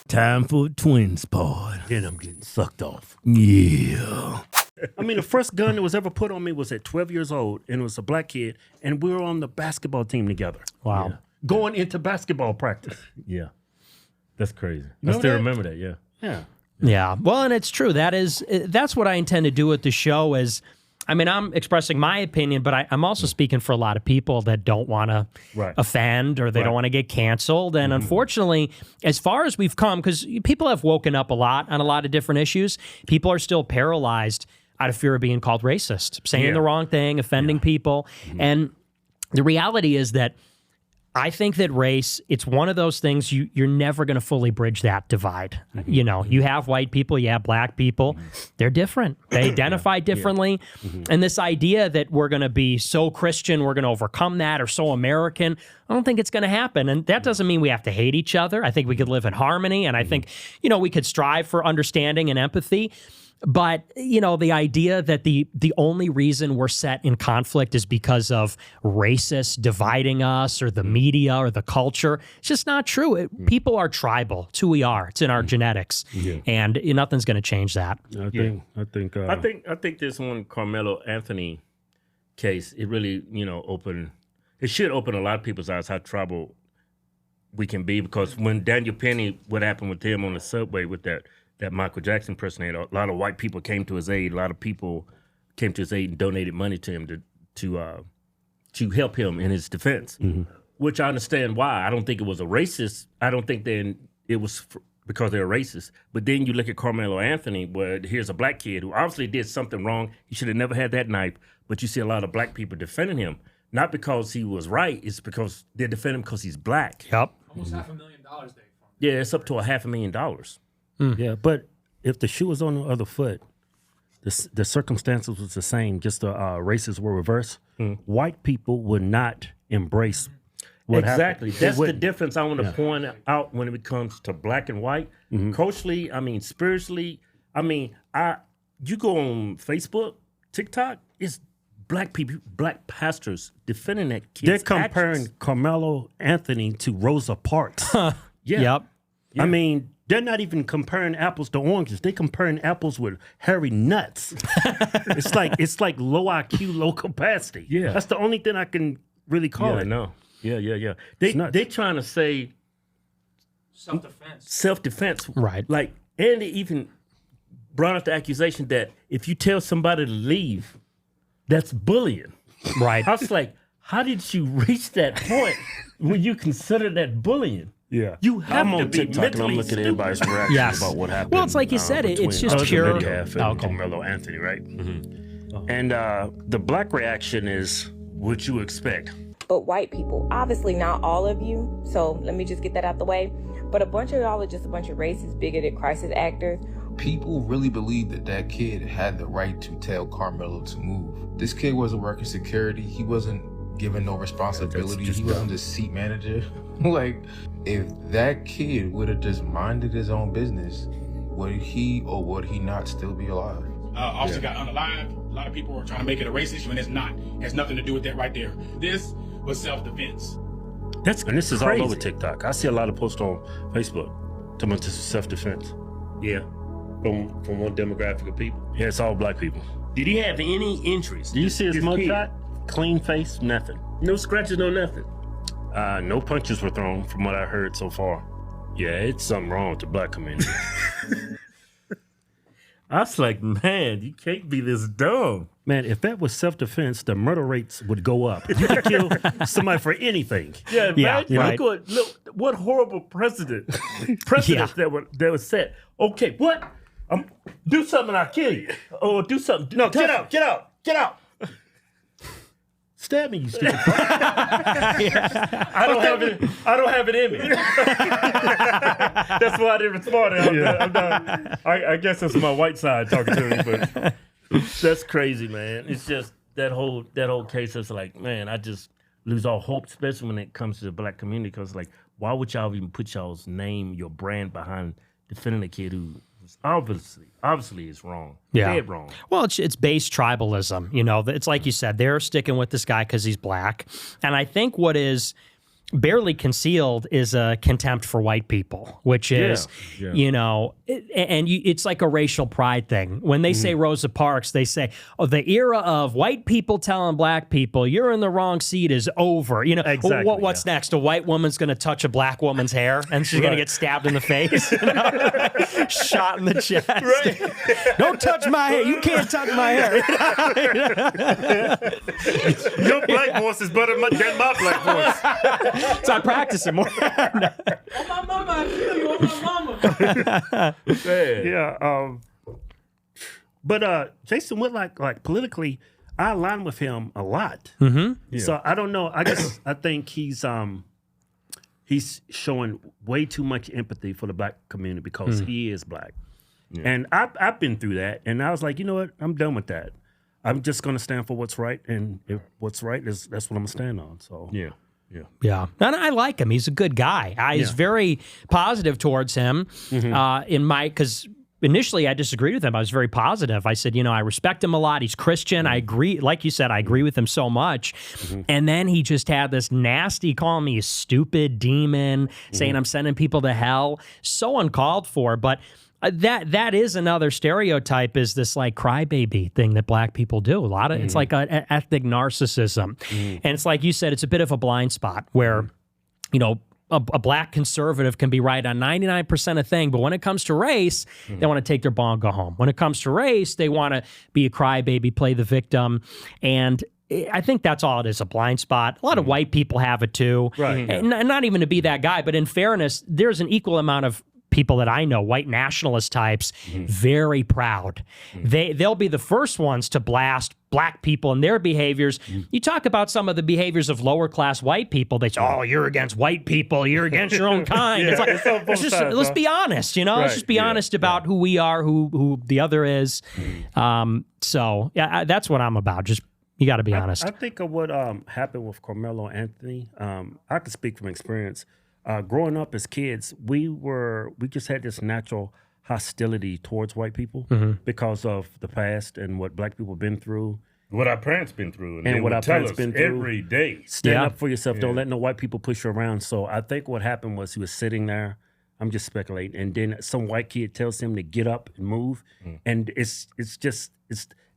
Time for twins pod. Then I'm getting sucked off. Yeah. I mean, the first gun that was ever put on me was at 12 years old, and it was a black kid, and we were on the basketball team together. Wow. Yeah. Going into basketball practice. Yeah. That's crazy. You I still remember that, yeah. Yeah. Yeah. Well, and it's true. That's what I intend to do with the show is, I mean, I'm expressing my opinion, but I'm also speaking for a lot of people that don't want to offend or they don't want to get canceled. And unfortunately, as far as we've come, because people have woken up a lot on a lot of different issues, people are still paralyzed out of fear of being called racist, saying the wrong thing, offending people. And the reality is that I think that race, it's one of those things you're never going to fully bridge that divide. You know, you have white people, you have black people. They're different. They identify differently. And this idea that we're going to be so Christian, we're going to overcome that, or so American, I don't think it's going to happen. And that doesn't mean we have to hate each other. I think we could live in harmony. And I think, you know, we could strive for understanding and empathy. But, you know, the idea that the only reason we're set in conflict is because of racists dividing us or the media or the culture, it's just not true. People are tribal. It's who we are. It's in our genetics. And nothing's going to change that. I think this one Carmelo Anthony case, it really, you know, it should open a lot of people's eyes how tribal we can be, because when Daniel Penny, what happened with him on the subway with that Michael Jackson impersonator, a lot of white people came to his aid. A lot of people came to his aid and donated money to him to help him in his defense, which I understand why. I don't think it was a racist. I don't think then it was because they're racist. But then you look at Carmelo Anthony, where here's a black kid who obviously did something wrong. He should have never had that knife. But you see a lot of black people defending him, not because he was right. It's because they're defending him because he's black. Yep. Almost $500,000 they found. Yeah, it's up to $500,000. Yeah, but if the shoe was on the other foot, the circumstances was the same, just the races were reversed, white people would not embrace what exactly. happened. That's the difference I want to point out when it comes to black and white. Culturally, I mean, spiritually, I mean, you go on Facebook, TikTok, it's black people, black pastors defending that kid's They're comparing actions. Carmelo Anthony to Rosa Parks. Yep. I mean, they're not even comparing apples to oranges. They're comparing apples with hairy nuts. it's like low IQ, low capacity. Yeah. That's the only thing I can really call it. No. Yeah. nuts. They trying to say Self-defense. self-defense. Right. Like, and they even brought up the accusation that if you tell somebody to leave, that's bullying. Right. I was like, how did you reach that point when you consider that bullying? Yeah. You have I'm to on be TikTok and I'm mentally looking at stupid. everybody's reaction Yes. about what happened. Well, it's like you said, it's between just pure- Metcalf and Okay. Carmelo Anthony, right? And the black reaction is what you expect. But white people, obviously not all of you, so let me just get that out the way. But a bunch of y'all are just a bunch of racist, bigoted crisis actors. People really believe that kid had the right to tell Carmelo to move. This kid wasn't working security. He wasn't given no responsibility. He wasn't the seat manager. Like, if that kid would have just minded his own business, would he or would he not still be alive? Officer got unalive. A lot of people are trying to make it a race issue, and it's not. It has nothing to do with that right there. This was self-defense. And this is crazy. all over TikTok. I see a lot of posts on Facebook talking about this is self-defense. Yeah. From one demographic of people. Yeah, it's all black people. Did he have any injuries? Do you see his This mugshot? Clean face, nothing. kid? No scratches, no nothing. No punches were thrown from what I heard so far. Yeah, it's something wrong with the black community. I was like, man, you can't be this dumb. Man, if that was self-defense, the murder rates would go up. You could kill somebody for anything. Yeah, Yeah, imagine, right. look, what horrible precedents that was set. Okay, what? Do something, I'll kill you. Or do something. No, get out. Stab me, you stupid fuck. I don't have it in me. That's why I didn't respond. I'm not, I guess that's my white side talking to me, but that's crazy, man. It's just that whole case is like, man, I just lose all hope, especially when it comes to the black community, because like, why would y'all even put y'all's name, your brand behind defending a kid who obviously is wrong. Yeah. Dead wrong. Well, it's base tribalism. You know, it's like you said, they're sticking with this guy because he's black. And I think what is barely concealed is a contempt for white people, which is, you know, it's like a racial pride thing. When they say Rosa Parks, they say, oh, the era of white people telling black people, you're in the wrong seat is over. You know, what's next? A white woman's going to touch a black woman's hair and she's going to get stabbed in the face, you know? Shot in the chest. Right. Don't touch my hair. You can't touch my hair. Your black voice is better than my black voice. So I practice it more. Oh, my mama, I feel you. Oh, my mama. Yeah. But Jason Whitlock, like politically, I align with him a lot. So I don't know. I think he's showing way too much empathy for the black community because he is black. And I've been through that, and I was like, you know what? I'm done with that. I'm just going to stand for what's right, and if what's right that's what I'm going to stand on. So Yeah. And I like him. He's a good guy. I was very positive towards him because initially I disagreed with him. I was very positive. I said, you know, I respect him a lot. He's Christian. I agree. Like you said, I agree with him so much. And then he just had this nasty, calling me a stupid demon, saying I'm sending people to hell. So uncalled for. But that is another stereotype, is this like crybaby thing that black people do. A lot of it's like an ethnic narcissism. And it's like you said, it's a bit of a blind spot where, you know, a black conservative can be right on 99% of things, but when it comes to race, they want to take their ball and go home. When it comes to race, they want to be a crybaby, play the victim. And I think that's all it is, a blind spot. A lot of white people have it too. Right. And not even to be that guy, but in fairness, there's an equal amount of people that I know, white nationalist types, very proud. They'll be the first ones to blast black people and their behaviors. You talk about some of the behaviors of lower class white people, they say, oh, you're against white people, you're against your own kind. It's like, let's be honest, you know? Let's just be honest about who we are, who the other is. So yeah, that's what I'm about. Just you got to be honest. I think of what happened with Carmelo Anthony. I can speak from experience. Growing up as kids, we just had this natural hostility towards white people because of the past and what black people have been through. What our parents been through. And what our parents been through. Every day. Stand up for yourself. Don't let no white people push you around. So I think what happened was he was sitting there. I'm just speculating. And then some white kid tells him to get up and move. And it's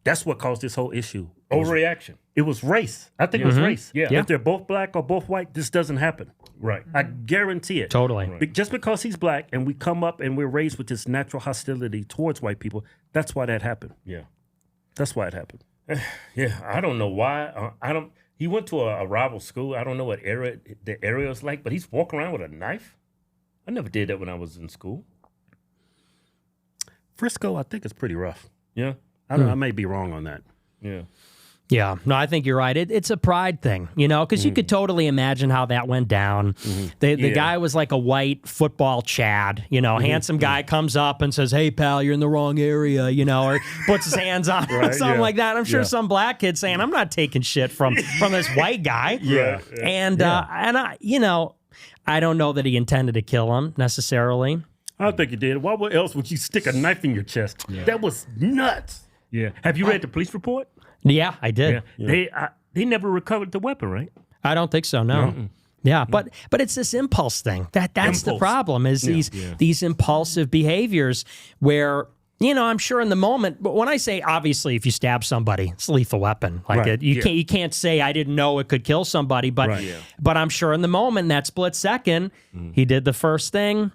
that's what caused this whole issue. Overreaction. It was race. I think it was race. Yeah. If they're both black or both white, this doesn't happen. Right. I guarantee it. Totally. Just because he's black and we come up and we're raised with this natural hostility towards white people, that's why that happened. Yeah. That's why it happened. Yeah. I don't know why. He went to a rival school. I don't know what the area is like, but he's walking around with a knife. I never did that when I was in school. Frisco, I think, is pretty rough. Yeah. I may be wrong on that. Yeah. Yeah, no, I think you're right. It's a pride thing, you know, because you could totally imagine how that went down. The guy was like a white football Chad, you know, handsome guy comes up and says, hey, pal, you're in the wrong area, you know, or puts his hands on him or something like that. I'm sure some black kid saying, I'm not taking shit from this white guy. And I, you know, I don't know that he intended to kill him necessarily. I don't think he did. Why else would you stick a knife in your chest? That was nuts. Yeah. Have you read the police report? Yeah, I did. Yeah. They never recovered the weapon, right? I don't think so, no. Yeah, but it's this impulse thing. That's the problem, is these impulsive behaviors where, you know, I'm sure in the moment, but when I say, obviously, if you stab somebody, it's a lethal weapon. Like you can't say I didn't know it could kill somebody, but I'm sure in the moment, that split second, he did the first thing.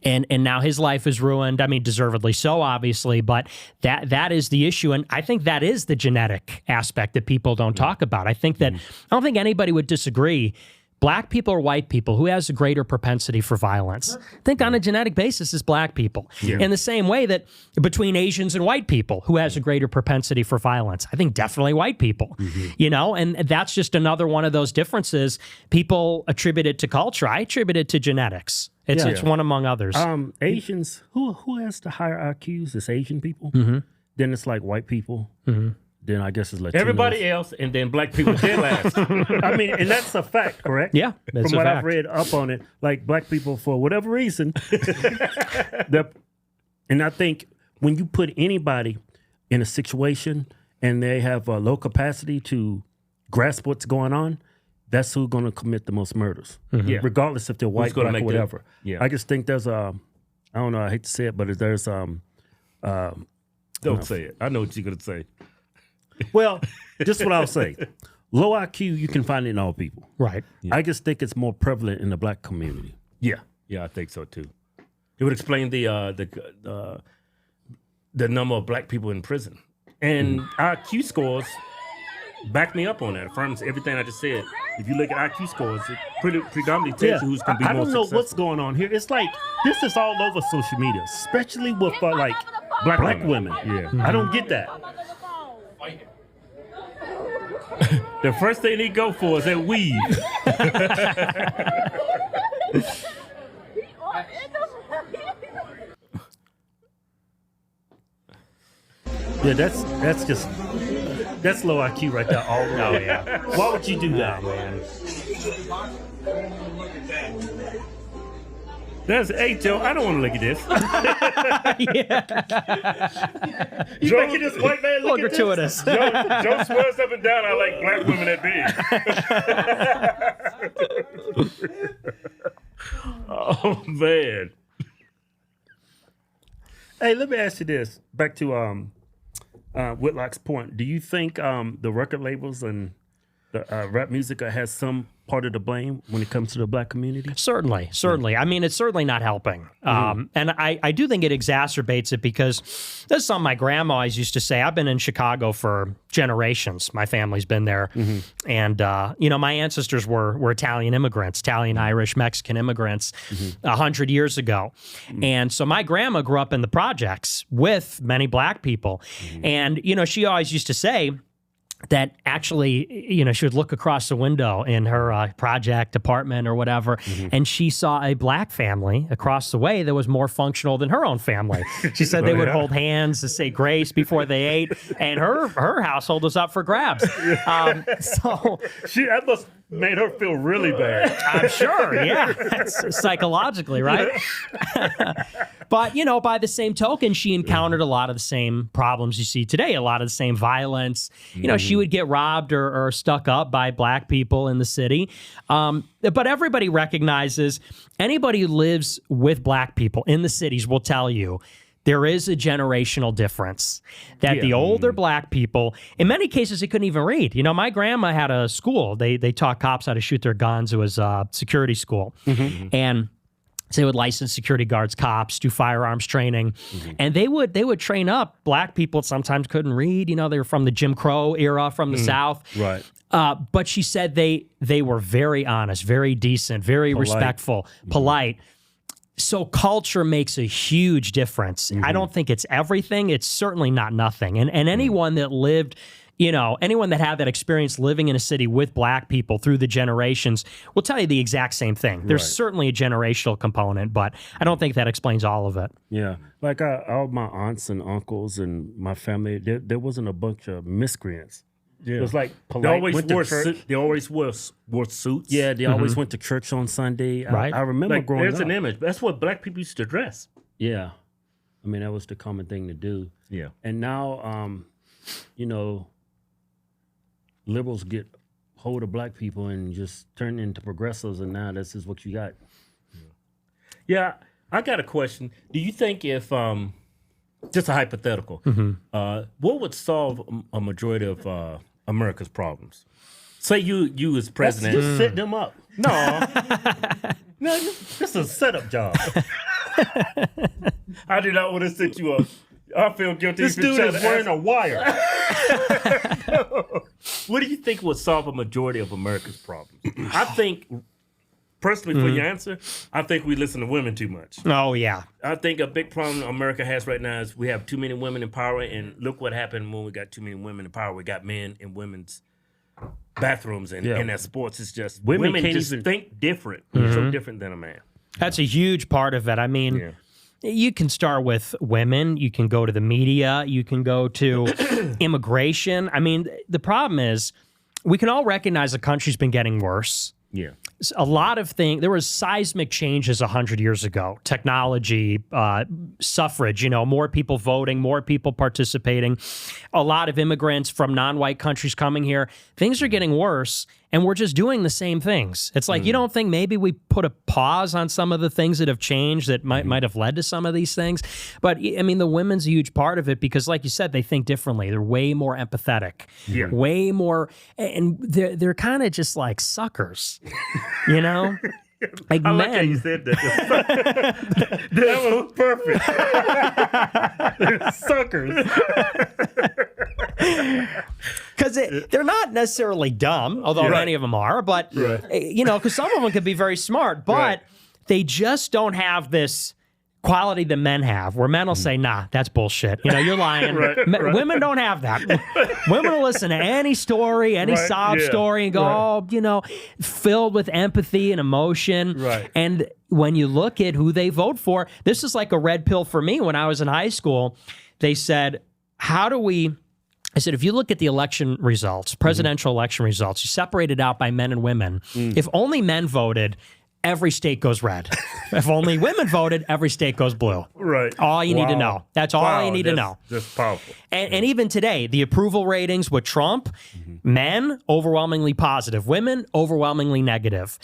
And now his life is ruined. I mean, deservedly so, obviously, but that is the issue. And I think that is the genetic aspect that people don't talk about. I think that I don't think anybody would disagree. Black people or white people, who has a greater propensity for violence? I think on a genetic basis is black people. In the same way that between Asians and white people, who has a greater propensity for violence? I think definitely white people, you know, and that's just another one of those differences. People attribute it to culture. I attribute it to genetics. It's one among others. Asians, who has the higher IQs? It's Asian people. Then it's like white people. Then I guess it's Latinos. Everybody else, and then black people dead last. I mean, and that's a fact, correct? Yeah, that's From what a fact. I've read up on it, like black people, for whatever reason, and I think when you put anybody in a situation and they have a low capacity to grasp what's going on, that's who's going to commit the most murders, Yeah. regardless if they're white, gonna black, make or whatever. Yeah. I just think there's I don't know, I hate to say it, but there's Don't say it. I know what you're gonna say. well, this is what I'll say. Low IQ, you can find it in all people. Right. I just think it's more prevalent in the black community. Yeah, I think so too. It would explain the number of black people in prison, and IQ scores back me up on that. Affirms everything I just said. If you look at IQ scores, it predominantly tells you who's going to be I more don't know successful. what's going on here. It's like this is all over social media, especially with like black women. Yeah. I don't get that. The first thing they go for is that weave. Yeah, that's low IQ right there. All Oh, yeah. Why would you do that, man? That's Joe. I don't want to look at this. You making this white man look at gratuitous. Joe swears up and down. I like black women that big. Oh man. Hey, let me ask you this. Back to Whitlock's point. Do you think the record labels and the rap music has some part of the blame when it comes to the black community? Certainly. I mean, it's certainly not helping. And I do think it exacerbates it because this is something my grandma always used to say. I've been in Chicago for generations. My family's been there. And, my ancestors were Italian immigrants, Italian, Irish, Mexican immigrants 100 years ago. And so my grandma grew up in the projects with many black people. And, she always used to say, that actually, she would look across the window in her project apartment or whatever, and she saw a black family across the way that was more functional than her own family. She said they would hold hands to say grace before they ate, and her household was up for grabs. So That must made her feel really bad. I'm sure, yeah. That's psychologically, right? But, by the same token, she encountered a lot of the same problems you see today, a lot of the same violence. She would get robbed or stuck up by black people in the city. But everybody recognizes anybody who lives with black people in the cities will tell you there is a generational difference that the older black people, in many cases, they couldn't even read. My grandma had a school. They taught cops how to shoot their guns. It was a security school. And so they would license security guards, cops, do firearms training. And they would train up black people that sometimes couldn't read. They were from the Jim Crow era from the South. Right. But she said they were very honest, very decent, very respectful, polite. So culture makes a huge difference. I don't think it's everything. It's certainly not nothing. And anyone that lived, anyone that had that experience living in a city with black people through the generations will tell you the exact same thing. There's certainly a generational component, but I don't think that explains all of it. Yeah. Like all my aunts and uncles and my family, there wasn't a bunch of miscreants. Yeah. It was like polite. They always wore suits. Yeah, they always went to church on Sunday. Right. I remember growing up. There's an image. That's what black people used to dress. Yeah. I mean, that was the common thing to do. Yeah. And now, liberals get hold of black people and just turn into progressives, and now this is what you got. Yeah, I got a question. Do you think if, just a hypothetical, what would solve a majority of America's problems? Say you as president. That's just set them up. No, This is a setup job. I do not want to set you up. I feel guilty. This dude is wearing a wire. What do you think would solve a majority of America's problems? I think, personally, for your answer, I think we listen to women too much. Oh, yeah. I think a big problem America has right now is we have too many women in power, and look what happened when we got too many women in power. We got men in women's bathrooms and at sports. It's just women can't just even think different, so different than a man. That's a huge part of it. I mean, you can start with women. You can go to the media. You can go to immigration. I mean, the problem is we can all recognize the country's been getting worse. Yeah. a lot of things. There was seismic changes 100 years ago. Technology, suffrage, more people voting, more people participating, a lot of immigrants from non-white countries coming here. Things are getting worse, and we're just doing the same things. It's like, you don't think maybe we put a pause on some of the things that have changed that might have led to some of these things? But, I mean, the women's a huge part of it because, like you said, they think differently. They're way more empathetic, way more, and they're kind of just like suckers. Like I men. like how you said that. That was perfect. Suckers. Because they're not necessarily dumb, although many of them are, but, because some of them could be very smart, but they just don't have this quality that men have, where men will say, nah, that's bullshit. You're lying. Women don't have that. Women will listen to any story, any sob story and go, filled with empathy and emotion. And when you look at who they vote for, this is like a red pill for me. When I was in high school, they said, I said, if you look at the election results, presidential election results, you separate it out by men and women. If only men voted, every state goes red. If only women voted, every state goes blue. All you need to know. That's all you need to know. That's powerful. And even today, the approval ratings with Trump, men overwhelmingly positive, women overwhelmingly negative.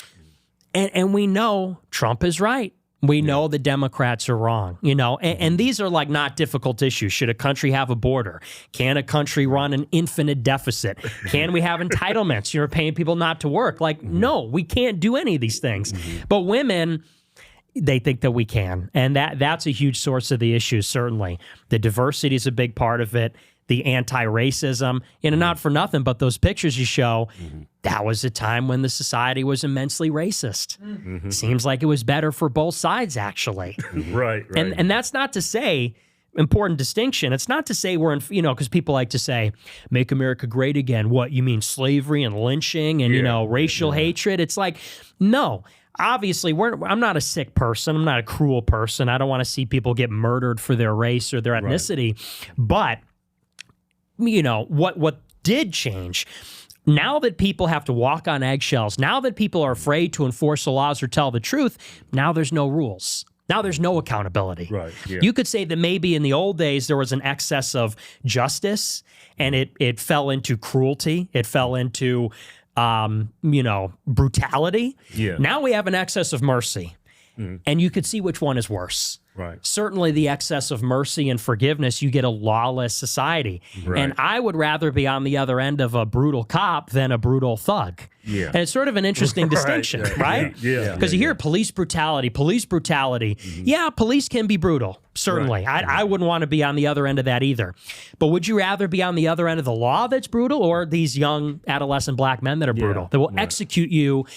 And we know Trump is right. We know the Democrats are wrong, and these are like not difficult issues. Should a country have a border? Can a country run an infinite deficit? Can we have entitlements? Paying people not to work. Like, no, we can't do any of these things. But women, they think that we can. And that's a huge source of the issue, certainly. The diversity is a big part of it. The anti-racism, not for nothing, but those pictures you show, that was a time when the society was immensely racist. Seems like it was better for both sides, actually. Right. And that's not to say, important distinction, it's not to say we're in, because people like to say, make America great again. What, you mean slavery and lynching and, racial hatred? It's like, no. Obviously, I'm not a sick person. I'm not a cruel person. I don't want to see people get murdered for their race or their ethnicity. But what did change, now that people have to walk on eggshells, now that people are afraid to enforce the laws or tell the truth, now there's no rules. Now there's no accountability. You could say that maybe in the old days there was an excess of justice and it fell into cruelty. It fell into, brutality. Now we have an excess of mercy. And you could see which one is worse. Certainly the excess of mercy and forgiveness, you get a lawless society. And I would rather be on the other end of a brutal cop than a brutal thug. And it's sort of an interesting distinction, right? Because you hear police brutality. Yeah, police can be brutal, certainly. I wouldn't want to be on the other end of that either. But would you rather be on the other end of the law that's brutal, or these young adolescent black men that are brutal, that will execute you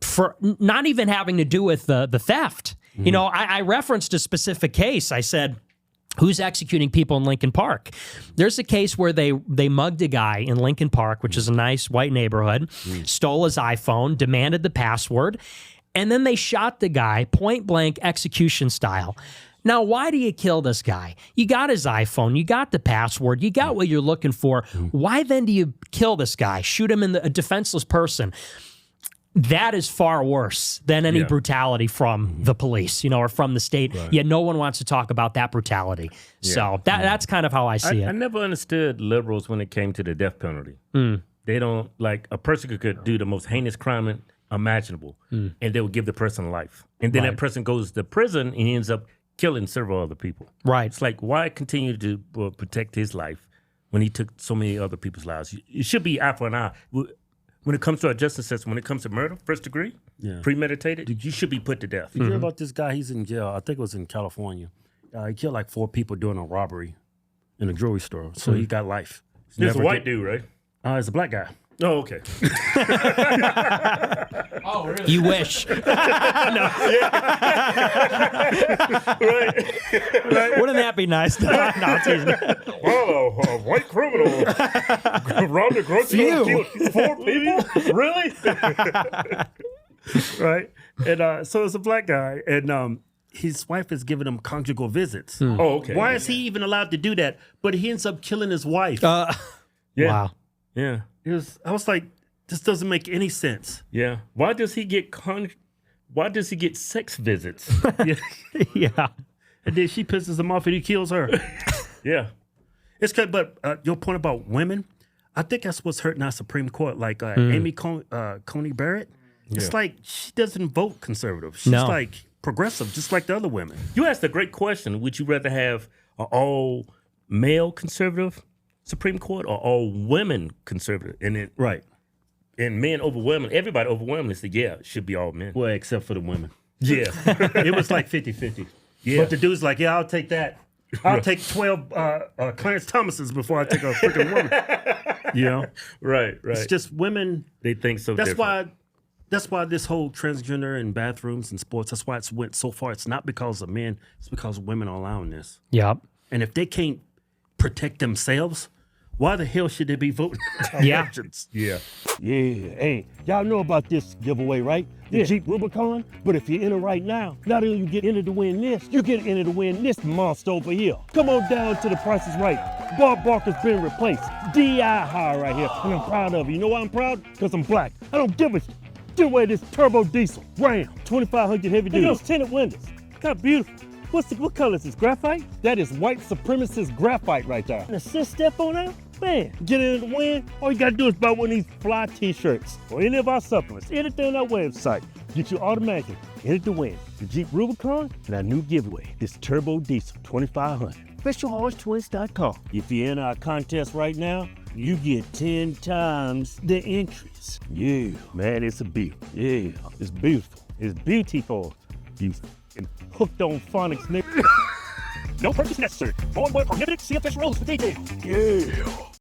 for not even having to do with the theft? I referenced a specific case. I said, who's executing people in Lincoln Park? There's a case where they mugged a guy in Lincoln Park, which is a nice white neighborhood, stole his iPhone, demanded the password, and then they shot the guy point blank execution style. Now, why do you kill this guy? You got his iPhone, you got the password, you got what you're looking for. Why then do you kill this guy? Shoot him in a defenseless person. That is far worse than any brutality from the police, or from the state. Yet no one wants to talk about that brutality. So that's kind of how I see it. I never understood liberals when it came to the death penalty. They don't, like, a person could do the most heinous crime imaginable, and they would give the person life. And then that person goes to prison and he ends up killing several other people. It's like, why continue to protect his life when he took so many other people's lives? It should be eye for an eye. When it comes to our justice system, when it comes to murder, first degree, premeditated, you should be put to death. Did you hear about this guy? He's in jail. I think it was in California. He killed like 4 people during a robbery in a jewelry store. So he got life. It's a white dude, right? It's a black guy. Oh, okay. Oh, really? You wish. Right. Wouldn't that be nice? No, I'm teasing. Well, a white criminal robbed a grocery store, killed 4 people? Really? Right. And so it's a black guy, and his wife is giving him conjugal visits. Oh, okay. Why is he even allowed to do that? But he ends up killing his wife. Wow. Yeah. I was like, This doesn't make any sense. Yeah. Why does he get sex visits? Yeah. Yeah. And then she pisses him off and he kills her. Yeah. It's good, but your point about women, I think that's what's hurting our Supreme Court. Like Amy Coney Barrett, it's like she doesn't vote conservative. She's like progressive, just like the other women. You asked a great question. Would you rather have an all-male conservative Supreme Court or all-women conservative? And then, Right. and men overwhelming, everybody overwhelmingly said, yeah, it should be all men. Well, except for the women. Yeah. It was like 50-50. Yeah. But the dude's like, yeah, I'll take that. I'll take 12 Clarence Thomases before I take a freaking woman. You know? Right. It's just women. They think so different. That's why this whole transgender in bathrooms and sports, that's why it's went so far. It's not because of men. It's because women are allowing this. Yep. And if they can't protect themselves, why the hell should they be voting? Yeah. Yeah. Yeah, hey, y'all know about this giveaway, right? The Jeep Rubicon. But if you're in it right now, not only you get entered to win this, you get entered to win this monster over here. Come on down to the Price is Right. Bob Barker's been replaced. D.I. hire right here, and I'm proud of it. You know why I'm proud? Because I'm black. I don't give a shit. Get away this turbo diesel. Ram, 2500 heavy duty. Those tinted windows. Kind of beautiful. What color is this, graphite? That is white supremacist graphite right there. And assist step on that? Man, get in the win. All you gotta do is buy one of these fly t-shirts or any of our supplements, anything on our website. Get you automatically entered to win the Jeep Rubicon and our new giveaway, this Turbo Diesel 2500. Officialhorsetwins.com. If you're in our contest right now, you get 10 times the entries. Yeah, man, it's a beauty. Yeah, it's beautiful. It's beautiful. You hooked on phonics, nigga. No purchase necessary. Boy, prohibited. See official rules for details. Yeah.